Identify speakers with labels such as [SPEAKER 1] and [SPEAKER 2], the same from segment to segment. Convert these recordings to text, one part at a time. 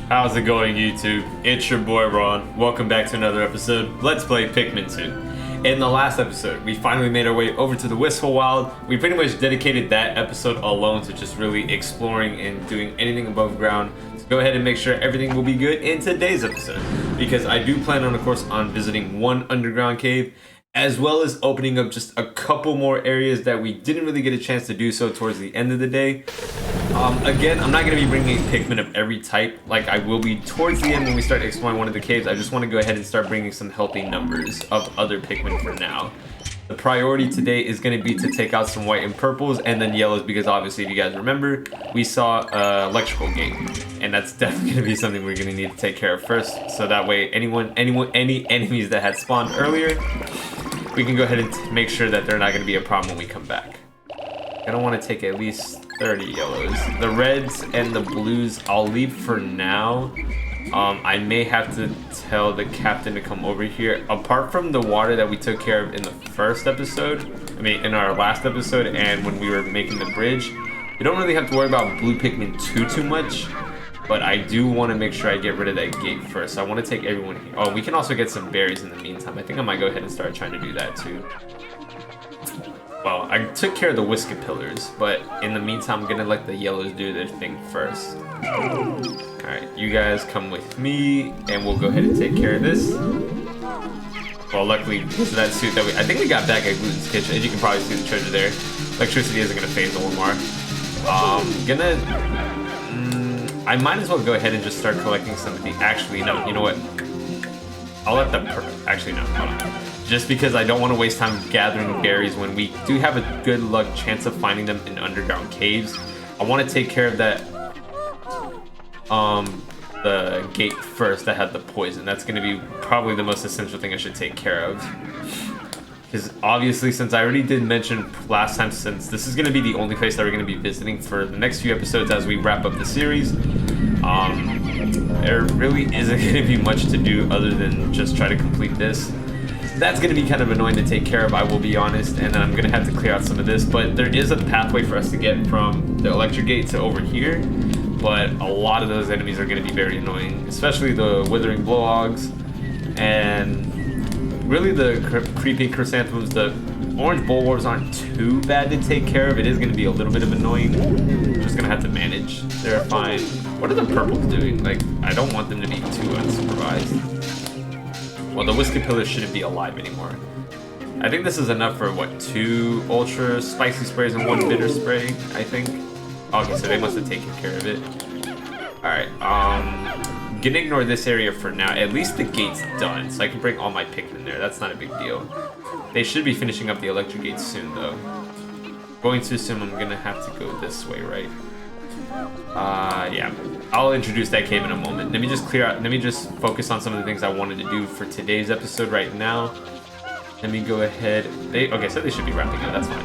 [SPEAKER 1] How's it going, YouTube? It's your boy Ron. Welcome back to another episode. Let's play Pikmin 2. In the last episode, we finally made our way over to the Wistful Wild. We pretty much dedicated that episode alone to just really exploring and doing anything above ground. So go ahead and make sure everything will be good in today's episode, because I do plan on, of course, on visiting one underground cave, as well as opening up just a couple more areas that we didn't really get a chance to do so towards the end of the day. Again, I'm not going to be bringing Pikmin of every type like I will be towards the end when we start exploring one of the caves. I just want to go ahead and start bringing some healthy numbers of other Pikmin for now. The priority today is going to be to take out some white and purples and then yellows, because obviously, if you guys remember, we saw electrical gate, and that's definitely going to be something we're going to need to take care of first, so that way any enemies that had spawned earlier, we can go ahead and make sure that they're not going to be a problem when we come back. I don't want to take at least 30 yellows. The reds and the blues I'll leave for now. I may have to tell the captain to come over here. Apart from the water that we took care of in the first episode, in our last episode, and when we were making the bridge, you don't really have to worry about blue Pikmin too much. But I do want to make sure I get rid of that gate first. So I want to take everyone here. Oh, we can also get some berries in the meantime. I think I might go ahead and start trying to do that too. Well, I took care of the Whisker Pillars, but in the meantime, I'm gonna let the yellows do their thing first. Alright, you guys come with me, and we'll go ahead and take care of this. Well, luckily, because of that suit that I think we got back at Gluten's Kitchen, and you can probably see the treasure there. Electricity isn't gonna phase the Lamar. I might as well go ahead and just start collecting some of the, actually, no, you know what? I'll let them, actually, no, hold on. Just because I don't want to waste time gathering berries when we do have a good luck chance of finding them in underground caves. I want to take care of that, the gate first that had the poison. That's going to be probably the most essential thing I should take care of. Because obviously, since I already did mention last time, since this is going to be the only place that we're going to be visiting for the next few episodes as we wrap up the series, there really isn't going to be much to do other than just try to complete this. That's going to be kind of annoying to take care of, I will be honest, and then I'm going to have to clear out some of this, but there is a pathway for us to get from the electric gate to over here, but a lot of those enemies are going to be very annoying, especially the withering blowhogs, and really the creeping chrysanthemums. The orange bulwarps aren't too bad to take care of. It is going to be a little bit of annoying. I'm just going to have to manage. They're fine. What are the purples doing? Like, I don't want them to be too unsupervised. Well, the Whisker Pillars shouldn't be alive anymore. I think this is enough for, what, 2 ultra spicy sprays and 1 bitter spray, I think. Okay, so they must have taken care of it. Alright, gonna ignore this area for now. At least the gate's done, so I can bring all my Pikmin there. That's not a big deal. They should be finishing up the electric gate soon, though. Going to assume I'm gonna have to go this way, right? Yeah. I'll introduce that cave in a moment. Let me just clear out, let me just focus on some of the things I wanted to do for today's episode right now. Let me go ahead. Okay, so they should be wrapping up, that's fine.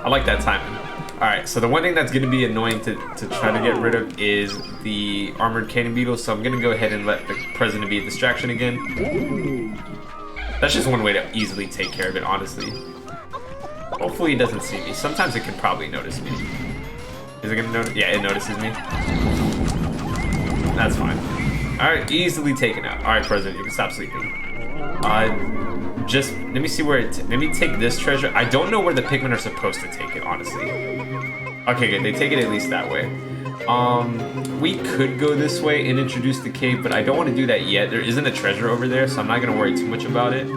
[SPEAKER 1] I like that timing. Alright, so the one thing that's going to be annoying to try to get rid of is the armored cannon beetle, so I'm going to go ahead and let the president be a distraction again. That's just one way to easily take care of it, honestly. Hopefully it doesn't see me. Sometimes it can probably notice me. Is it going to notice? Yeah, it notices me. That's fine. Alright, easily taken out. Alright, president, you can stop sleeping. Just, let me see where let me take this treasure. I don't know where the Pikmin are supposed to take it, honestly. Okay, good, they take it at least that way. We could go this way and introduce the cave, but I don't want to do that yet. There isn't a treasure over there, so I'm not going to worry too much about it.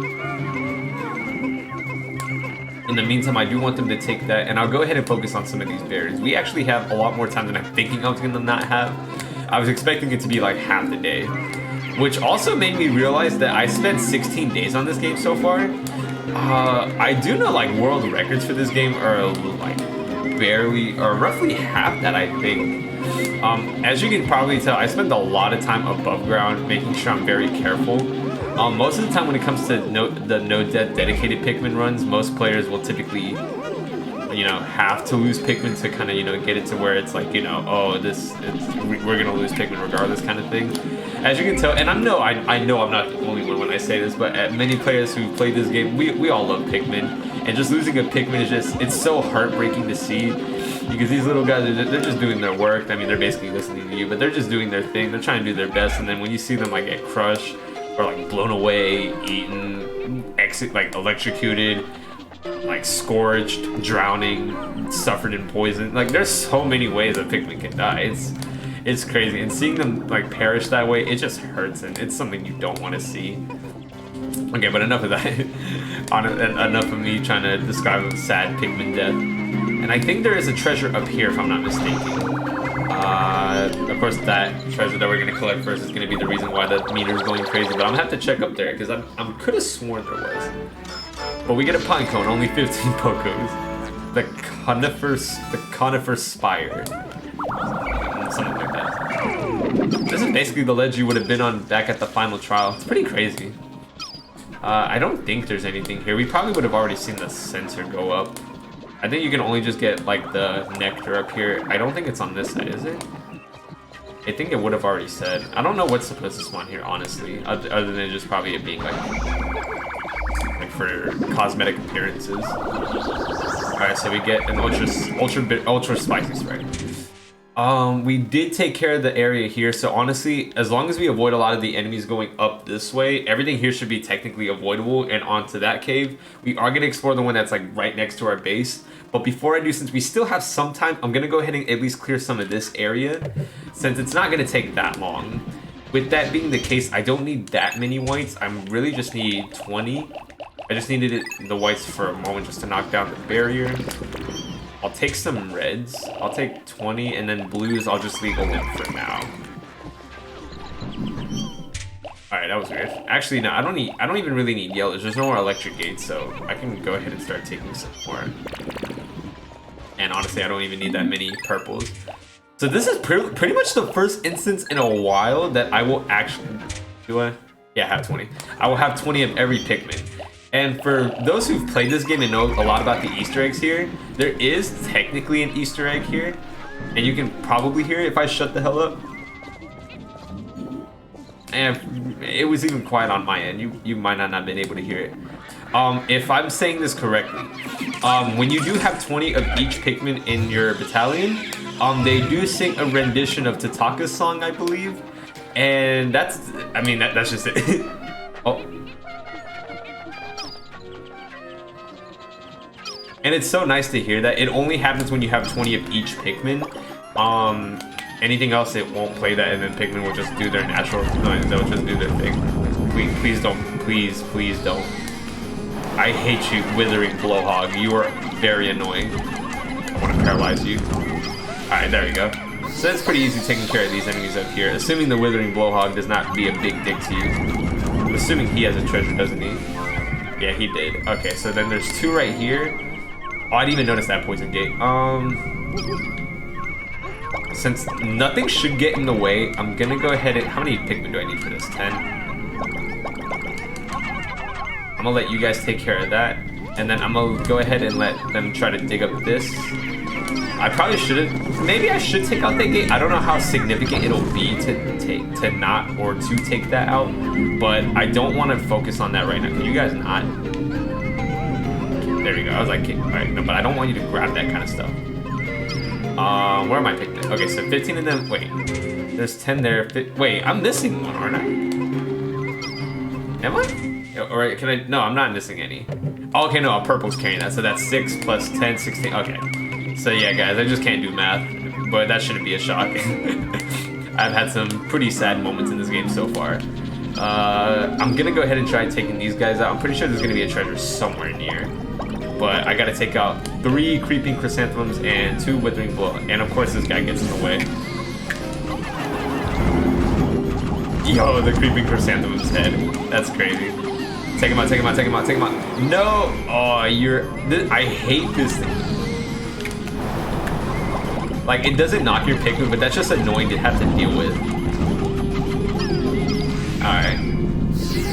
[SPEAKER 1] In the meantime, I do want them to take that, and I'll go ahead and focus on some of these berries. We actually have a lot more time than I'm thinking I was going to not have. I was expecting it to be like half the day. Which also made me realize that I spent 16 days on this game so far. I do know like world records for this game are like barely, or roughly half that, I think. As you can probably tell, I spend a lot of time above ground making sure I'm very careful. Most of the time when it comes to the no-death dedicated Pikmin runs, most players will typically, have to lose Pikmin to kind of, get it to where it's like, oh, we're gonna lose Pikmin regardless kind of thing. As you can tell, and I know I'm not the only one when I say this, but many players who play this game, we all love Pikmin. And just losing a Pikmin is it's so heartbreaking to see. Because these little guys, they're just doing their work. I mean, they're basically listening to you, but they're just doing their thing. They're trying to do their best, and then when you see them like get crushed, or like blown away, eaten, like electrocuted, like scorched, drowning, suffered in poison. Like there's so many ways a Pikmin can die. It's crazy, and seeing them like perish that way, it just hurts, and it's something you don't want to see. Okay, but enough of that. Enough of me trying to describe a sad Pikmin death. And I think there is a treasure up here, if I'm not mistaken. Of course, that treasure that we're gonna collect first is gonna be the reason why the meter is going crazy. But I'm gonna have to check up there because I could have sworn there was. But we get a pine cone, only 15 Pokos. The Conifer Spire, something like that. This is basically the ledge you would have been on back at the final trial. It's pretty crazy. I don't think there's anything here. We probably would have already seen the sensor go up. I think you can only just get like the nectar up here. I don't think it's on this side, is it? I think it would have already said. I don't know what's supposed to spawn here, honestly, other than just probably it being like for cosmetic appearances. All right, so we get an ultra spicy Sprite. We did take care of the area here, so honestly, as long as we avoid a lot of the enemies going up this way, everything here should be technically avoidable and onto that cave. We are going to explore the one that's like right next to our base, but before I do, since we still have some time, I'm going to go ahead and at least clear some of this area, since it's not going to take that long. With that being the case, I don't need that many whites. I really just need 20. I just needed the whites for a moment just to knock down the barrier. I'll take some reds. I'll take 20, and then blues I'll just leave alone for now. Alright, that was weird. Actually, no, I don't even really need yellows. There's no more electric gates, so I can go ahead and start taking some more. And honestly, I don't even need that many purples. So this is pretty much the first instance in a while that I will actually... Do I? Yeah, I have 20. I will have 20 of every Pikmin. And for those who've played this game and know a lot about the Easter eggs here, there is technically an Easter egg here. And you can probably hear it if I shut the hell up. And it was even quiet on my end. You might not have been able to hear it. If I'm saying this correctly, when you do have 20 of each Pikmin in your battalion, they do sing a rendition of Tataka's song, I believe. And that's just it. Oh. And it's so nice to hear that. It only happens when you have 20 of each Pikmin. Anything else, it won't play that, and then Pikmin will just do their natural, they'll just do their thing. Please don't, please don't. I hate you, Withering Blowhog. You are very annoying. I want to paralyze you. Alright, there we go. So that's pretty easy taking care of these enemies up here, assuming the Withering Blowhog does not be a big dick to you. Assuming he has a treasure, doesn't he? Yeah, he did. Okay, so then there's 2 right here. Oh, I didn't even notice that poison gate. Since nothing should get in the way, I'm gonna go ahead and... How many Pikmin do I need for this? 10? I'm gonna let you guys take care of that. And then I'm gonna go ahead and let them try to dig up this. I probably shouldn't... Maybe I should take out that gate. I don't know how significant it'll be to take that out. But I don't want to focus on that right now. Can you guys not? There we go. I was like, alright, no, but I don't want you to grab that kind of stuff. Where am I picking? Okay, so 15 of them. Wait, there's 10 there. Wait, I'm missing one, aren't I? Am I? Or can I? No, I'm not missing any. Oh, okay, no, a purple's carrying that. So that's 6 plus 10, 16. Okay. So yeah, guys, I just can't do math, but that shouldn't be a shock. I've had some pretty sad moments in this game so far. I'm gonna go ahead and try taking these guys out. I'm pretty sure there's gonna be a treasure somewhere near. But I gotta take out 3 creeping chrysanthemums and 2 withering blow. And of course this guy gets in the way. Yo, the creeping chrysanthemum's head. That's crazy. Take him out, take him out, take him out, take him out. No! Oh, I hate this thing. Like, it doesn't knock your Pikmin, but that's just annoying to have to deal with. Alright.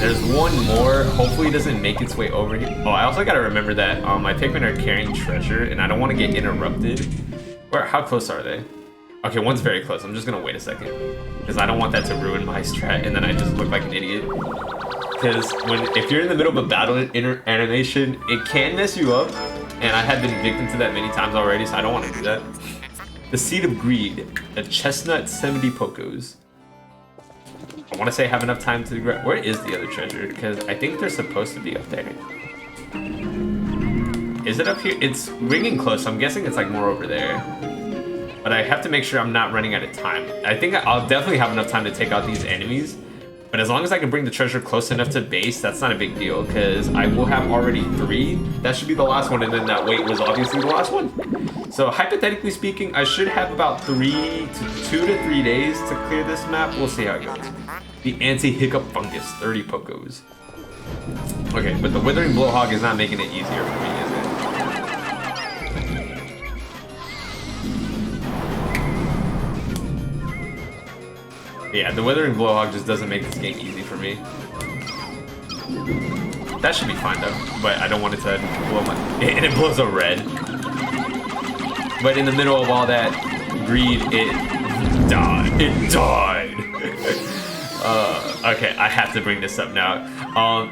[SPEAKER 1] There's one more. Hopefully it doesn't make its way over here. Oh, I also gotta remember that my Pikmin are carrying treasure, and I don't want to get interrupted. How close are they? Okay, one's very close. I'm just gonna wait a second, because I don't want that to ruin my strat, and then I just look like an idiot. because if you're in the middle of a battle animation, it can mess you up, and I have been victim to that many times already, so I don't want to do that. The Seed of Greed, a chestnut, 70 pokos. I want to say I have enough time to grab. Where is the other treasure? Because I think they're supposed to be up there. Is it up here? It's ringing close, so I'm guessing it's like more over there. But I have to make sure I'm not running out of time. I think I'll definitely have enough time to take out these enemies. But as long as I can bring the treasure close enough to base, that's not a big deal, because I will have already 3. That should be the last one, and then that wait was obviously the last one. So hypothetically speaking, I should have about 2 to 3 days to clear this map. We'll see how it goes. The anti-hiccup fungus, 30 pokos. Okay, but the withering blowhog is not making it easier for me, is it? Yeah, the withering blowhog just doesn't make this game easy for me. That should be fine though, but I don't want it to blow my... And it blows a red. But in the middle of all that greed, it died. It died. Okay, I have to bring this up now.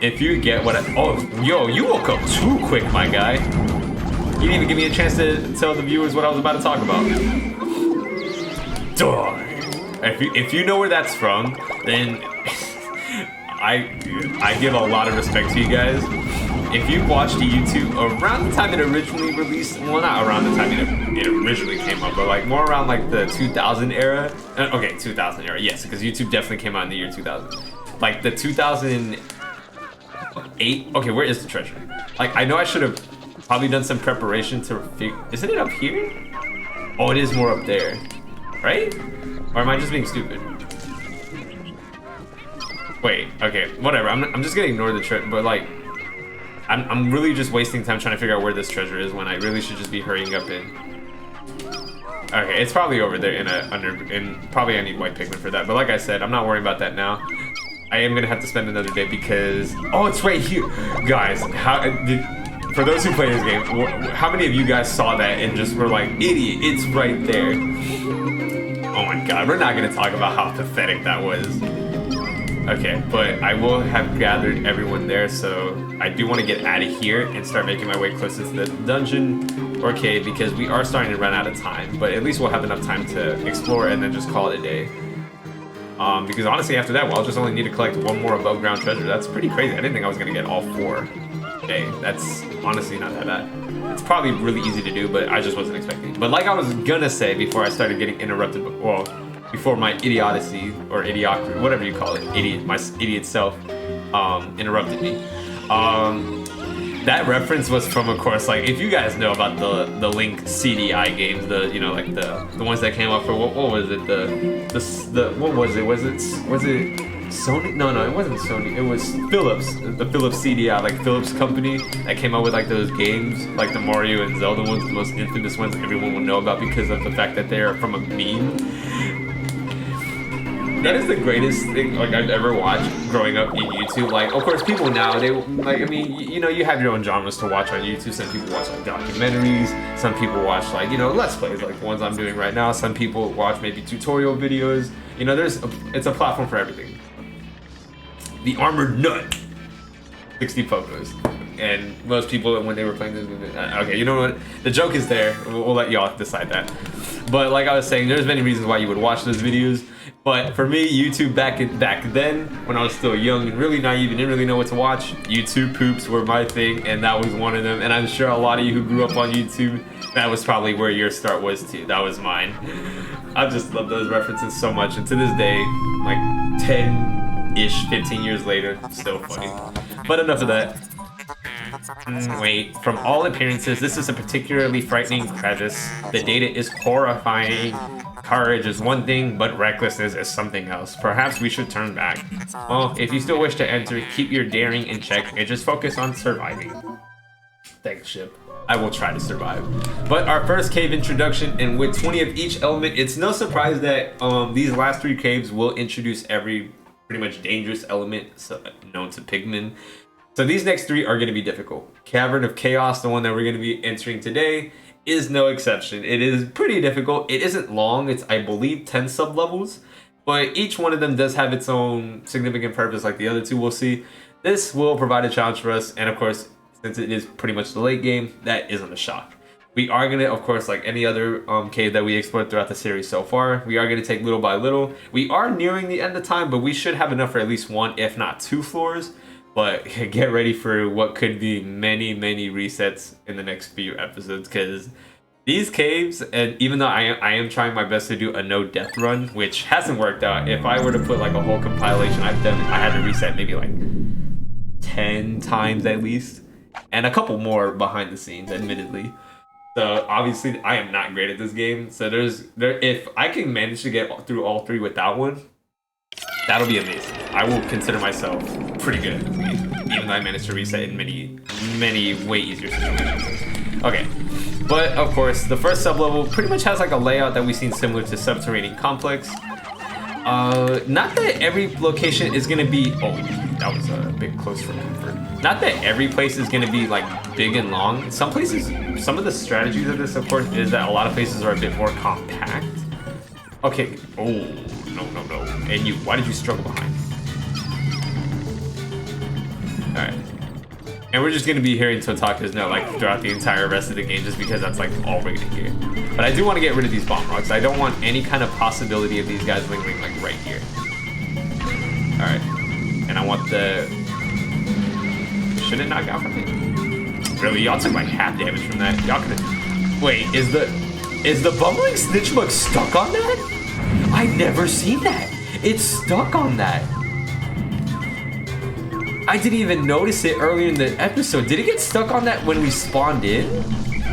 [SPEAKER 1] If you get what I... Oh, yo, you woke up too quick, my guy. You didn't even give me a chance to tell the viewers what I was about to talk about. Die. If you know where that's from, then I give a lot of respect to you guys. If you watched YouTube around the time it originally released, well, not around the time it originally came out, but like more around like the 2000 era. Okay, 2000 era, yes, because YouTube definitely came out in the year 2000. Like the 2008. Okay, where is the treasure? Like I know I should have probably done some preparation to figure. Isn't it up here? Oh, it is more up there, right? Or am I just being stupid? Wait, okay, whatever. I'm just gonna ignore the treasure, but like, I'm really just wasting time trying to figure out where this treasure is when I really should just be hurrying up in. Okay, it's probably over there probably I need white Pikmin for that. But like I said, I'm not worrying about that now. I am gonna have to spend another day because it's right here, guys. For those who play this game, how many of you guys saw that and just were like, idiot? It's right there. Oh my god, we're not gonna talk about how pathetic that was. Okay, but I will have gathered everyone there, so I do want to get out of here and start making my way closer to the dungeon or cave because we are starting to run out of time, but at least we'll have enough time to explore and then just call it a day. Because honestly, after that, I'll just only need to collect 1 more above ground treasure. That's pretty crazy. I didn't think I was gonna get all 4 today. That's honestly not that bad. It's probably really easy to do, but I just wasn't expecting. But like I was gonna say before I started getting interrupted, before my idiocy or idiocracy, whatever you call it, my idiot self, interrupted me. That reference was from, of course, like if you guys know about the Link CDI games, the ones that came out for what was it what was it? Was it Sony? No, it wasn't Sony. It was Philips, the Philips CDI, like Philips company that came out with like those games, like the Mario and Zelda ones, the most infamous ones everyone will know about because of the fact that they are from a meme. That is the greatest thing like I've ever watched growing up in YouTube. Like, of course, people now they like. I mean, you have your own genres to watch on YouTube. Some people watch like documentaries. Some people watch like let's plays like the ones I'm doing right now. Some people watch maybe tutorial videos. It's a platform for everything. The Armored Nut, 60 photos, and most people when they were playing this movie. Okay, you know what? The joke is there. We'll let y'all decide that. But like I was saying, there's many reasons why you would watch those videos. But for me, YouTube back then, when I was still young and really naive and didn't really know what to watch, YouTube poops were my thing, and that was one of them. And I'm sure a lot of you who grew up on YouTube, that was probably where your start was too. That was mine. I just love those references so much, and to this day, like 10-ish, 15 years later, still funny. But enough of that. Wait, from all appearances, this is a particularly frightening crevice. The data is horrifying. Courage is one thing, but recklessness is something else. Perhaps we should turn back. Well, if you still wish to enter, keep your daring in check and just focus on surviving. Thanks, ship. I will try to survive. But our first cave introduction, and with 20 of each element, it's no surprise that these last 3 caves will introduce every pretty much dangerous element known to Pikmin. So these next 3 are going to be difficult. Cavern of Chaos, the one that we're going to be entering today, is no exception. It is pretty difficult. It isn't long. It's, I believe, 10 sub-levels. But each one of them does have its own significant purpose, like the other 2 we'll see. This will provide a challenge for us, and of course, since it is pretty much the late game, that isn't a shock. We are going to, of course, like any other cave that we explored throughout the series so far, we are going to take little by little. We are nearing the end of time, but we should have enough for at least 1, if not 2 floors. But get ready for what could be many, many resets in the next few episodes, because these caves, and even though I am trying my best to do a no death run, which hasn't worked out. If I were to put like a whole compilation I had to reset maybe like 10 times at least, and a couple more behind the scenes, admittedly. So obviously I am not great at this game. So if I can manage to get through all 3 without one, that'll be amazing. I will consider myself pretty good at this game, even though I managed to reset in many, many way easier situations. Okay, but of course the first sublevel pretty much has like a layout that we've seen similar to Subterranean Complex. Not that every location is gonna be. Oh, that was a bit close for comfort. Not that every place is gonna be like big and long. Some places, some of the strategies of this, of course, is that a lot of places are a bit more compact. Okay. Oh, no. And you, why did you struggle behind? All right. And we're just gonna be hearing Totaka's note like throughout the entire rest of the game, just because that's like all we're gonna hear. But I do want to get rid of these bomb rocks. I don't want any kind of possibility of these guys lingering like right here. All right. And I want the. Should it knock out from me? Really, y'all took like half damage from that. Y'all could. Wait, is the bumbling snitch bug stuck on that? I've never seen that. It's stuck on that. I didn't even notice it earlier in the episode. Did it get stuck on that when we spawned in?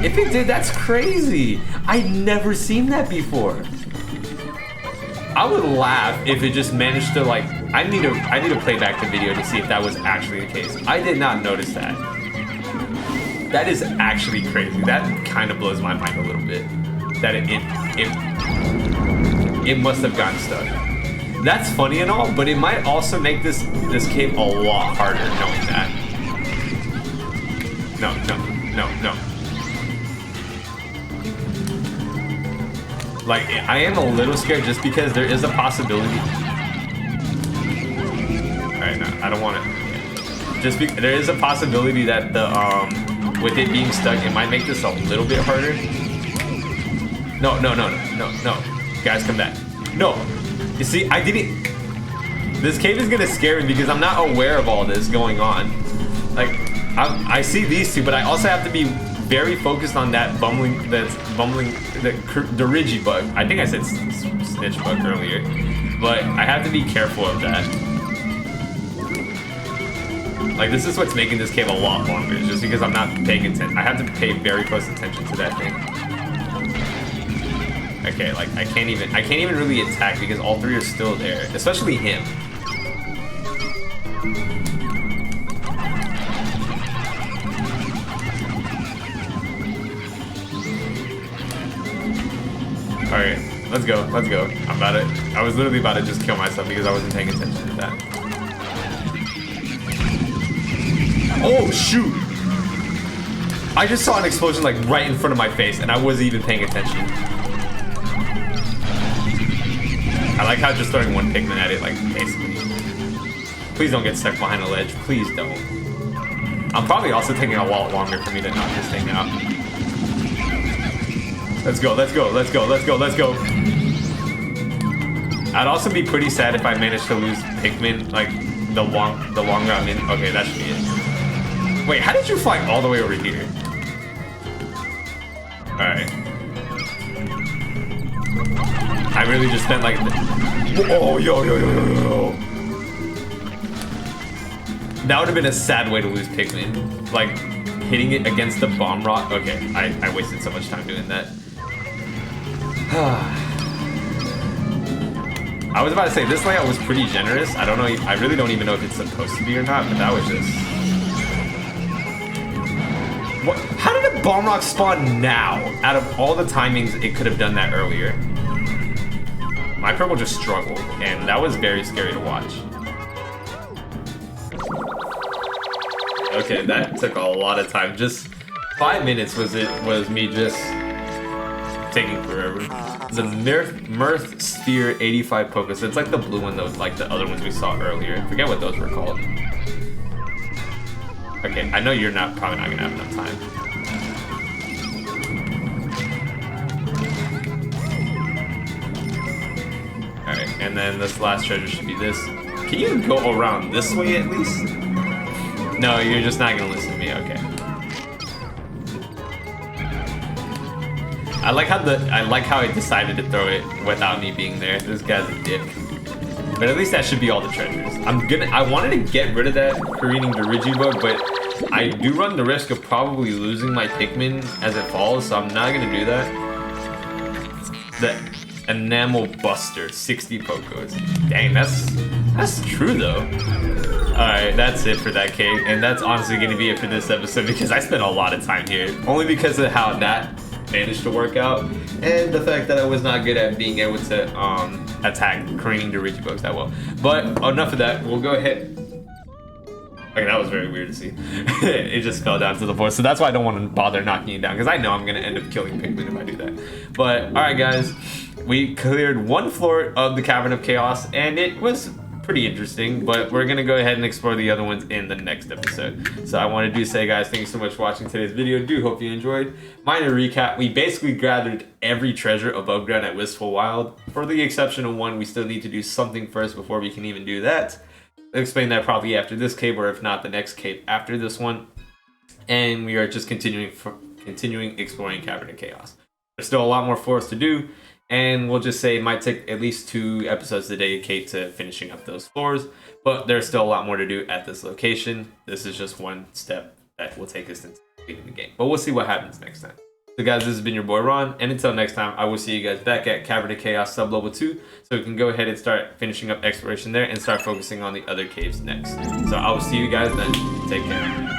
[SPEAKER 1] If it did, that's crazy. I'd never seen that before. I would laugh if it just managed to like. I need to play back the video to see if that was actually the case. I did not notice that. That is actually crazy. That kind of blows my mind a little bit. That it must have gotten stuck. That's funny and all, but it might also make this cave a lot harder knowing that. No. Like, I am a little scared just because there is a possibility. Alright, no, I don't want it. Just because there is a possibility that the with it being stuck, it might make this a little bit harder. No. Guys, come back. No. You see, I didn't. This cave is gonna scare me because I'm not aware of all this going on. Like, I see these two, but I also have to be very focused on that bumbling, the Rigi bug. I think I said snitch bug earlier, but I have to be careful of that. Like, this is what's making this cave a lot longer, just because I'm not paying attention. I have to pay very close attention to that thing. Okay, like I can't even really attack because all 3 are still there, especially him. All right, let's go. I was literally about to just kill myself because I wasn't paying attention to that. Oh shoot! I just saw an explosion like right in front of my face and I wasn't even paying attention. I like how just throwing one Pikmin at it, like, basically. Please don't get stuck behind a ledge. Please don't. I'm probably also taking a lot longer for me to knock this thing out. Let's go. I'd also be pretty sad if I managed to lose Pikmin, like, the longer I'm in. Okay, that should be it. Wait, how did you fly all the way over here? Alright. I really just spent like, oh, yo. That would have been a sad way to lose Pikmin. Like, hitting it against the bomb rock. Okay, I wasted so much time doing that. I was about to say, this layout was pretty generous. I don't know, I really don't even know if it's supposed to be or not, but that was just... What? How did a bomb rock spawn now? Out of all the timings, it could have done that earlier. My purple just struggled, and that was very scary to watch. Okay, that took a lot of time. Just 5 minutes was me just taking forever. The Mirth Sphere 85 Poké. So it's like the blue one, though, like the other ones we saw earlier. I forget what those were called. Okay, I know you're probably not gonna have enough time. Alright, and then this last treasure should be this. Can you go around this way at least? No, you're just not gonna listen to me, okay. I like how I decided to throw it without me being there. This guy's a dick. But at least that should be all the treasures. I wanted to get rid of that careening Dirigibug, but I do run the risk of probably losing my Pikmin as it falls, so I'm not gonna do that. The Enamel Buster, 60 Pokos. Dang, that's true though. Alright, that's it for that cave, and that's honestly gonna be it for this episode because I spent a lot of time here. Only because of how that managed to work out, and the fact that I was not good at being able to attack careening Dirigibugs that well. But enough of that, we'll go ahead. Okay, that was very weird to see. It just fell down to the floor, so that's why I don't want to bother knocking it down, because I know I'm going to end up killing Pikmin if I do that. But, alright guys, we cleared one floor of the Cavern of Chaos, and it was pretty interesting, but we're going to go ahead and explore the other ones in the next episode. So I wanted to say, guys, thank you so much for watching today's video. Do hope you enjoyed. Minor recap, we basically gathered every treasure above ground at Wistful Wild. For the exception of one, we still need to do something first before we can even do that. I'll explain that probably after this cave, or if not, the next cave after this one. And we are just continuing exploring Cavern of Chaos. There's still a lot more for us to do, and we'll just say it might take at least 2 episodes to dedicate to finishing up those floors, but there's still a lot more to do at this location. This is just one step that will take us into completing the game, but we'll see what happens next time. So guys, this has been your boy Ron, and until next time, I will see you guys back at Cavern of Chaos sub-level 2, so we can go ahead and start finishing up exploration there and start focusing on the other caves next. So I will see you guys then. Take care.